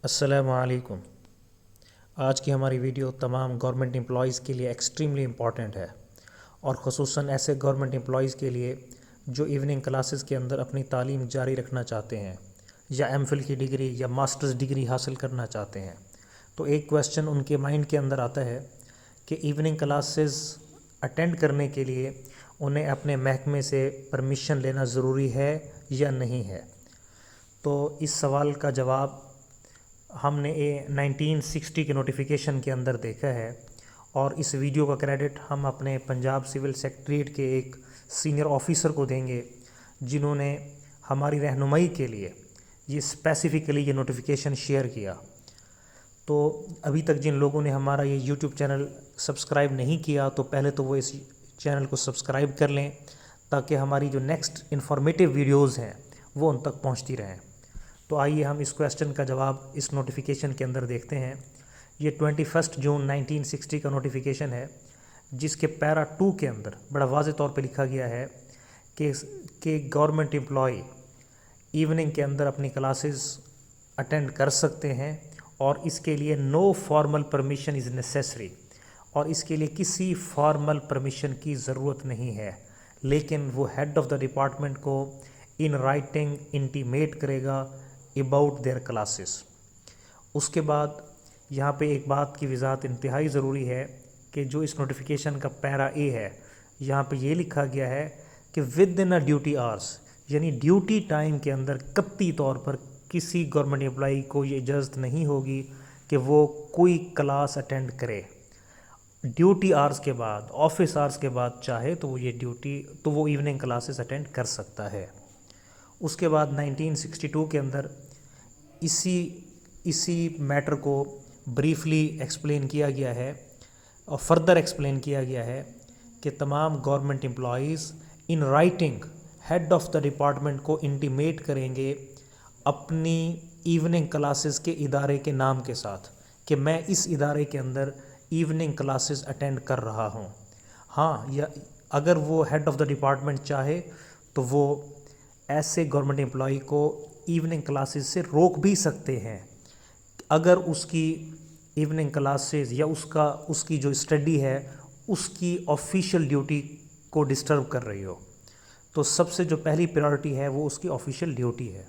السلام علیکم۔ آج کی ہماری ویڈیو تمام گورنمنٹ امپلائیز کے لیے ایکسٹریملی امپورٹنٹ ہے، اور خصوصاً ایسے گورنمنٹ امپلائیز کے لیے جو ایوننگ کلاسز کے اندر اپنی تعلیم جاری رکھنا چاہتے ہیں یا ایم فل کی ڈگری یا ماسٹرز ڈگری حاصل کرنا چاہتے ہیں۔ تو ایک کویسچن ان کے مائنڈ کے اندر آتا ہے کہ ایوننگ کلاسز اٹینڈ کرنے کے لیے انہیں اپنے محکمے سے پرمیشن لینا ضروری ہے یا نہیں ہے۔ تو اس سوال کا جواب ہم نے 1960 کے نوٹیفیکیشن کے اندر دیکھا ہے، اور اس ویڈیو کا کریڈٹ ہم اپنے پنجاب سول سیکریٹریٹ کے ایک سینئر آفیسر کو دیں گے، جنہوں نے ہماری رہنمائی کے لیے یہ اسپیسیفکلی یہ نوٹیفیکیشن شیئر کیا۔ تو ابھی تک جن لوگوں نے ہمارا یہ یوٹیوب چینل سبسکرائب نہیں کیا تو پہلے تو وہ اس چینل کو سبسکرائب کر لیں، تاکہ ہماری جو نیکسٹ انفارمیٹیو ویڈیوز ہیں وہ ان تک پہنچتی رہیں۔ تو آئیے ہم اس کویسچن کا جواب اس نوٹیفیکیشن کے اندر دیکھتے ہیں۔ یہ 21 جون 1960 کا نوٹیفیکیشن ہے، جس کے پیرا 2 کے اندر بڑا واضح طور پہ لکھا گیا ہے کہ گورنمنٹ امپلائی ایوننگ کے اندر اپنی کلاسز اٹینڈ کر سکتے ہیں، اور اس کے لیے نو فارمل پرمیشن از نیسیسری، اور اس کے لیے کسی فارمل پرمیشن کی ضرورت نہیں ہے، لیکن وہ ہیڈ آف دا ڈپارٹمنٹ کو ان رائٹنگ انٹیمیٹ کرے گا اباؤٹ دیئر کلاسز۔ اس کے بعد یہاں پہ ایک بات کی وضاحت انتہائی ضروری ہے کہ جو اس نوٹیفیکیشن کا پیرا اے ہے، یہاں پہ یہ لکھا گیا ہے کہ ود ان اے ڈیوٹی آرز، یعنی ڈیوٹی ٹائم کے اندر قطعی طور پر کسی گورنمنٹ امپلائی کو یہ اجازت نہیں ہوگی کہ وہ کوئی کلاس اٹینڈ کرے۔ ڈیوٹی آرز کے بعد، آفس آرز کے بعد چاہے تو وہ ایوننگ کلاسز اٹینڈ کر سکتا ہے۔ اس کے بعد 1962 کے اندر اسی میٹر کو بریفلی ایکسپلین کیا گیا ہے، اور فردر ایکسپلین کیا گیا ہے کہ تمام government employees in writing head of the department کو انٹیمیٹ کریں گے اپنی ایوننگ کلاسز کے ادارے کے نام کے ساتھ کہ میں اس ادارے کے اندر ایوننگ کلاسز اٹینڈ کر رہا ہوں۔ ہاں، یا اگر وہ ہیڈ آف دا ڈپارٹمنٹ چاہے تو وہ ایسے گورنمنٹ امپلائی کو ایوننگ کلاسز سے روک بھی سکتے ہیں، اگر اس کی ایوننگ کلاسز یا اس کی جو اسٹڈی ہے اس کی آفیشیل ڈیوٹی کو ڈسٹرب کر رہی ہو۔ تو سب سے جو پہلی پریورٹی ہے وہ اس کی آفیشیل ڈیوٹی ہے۔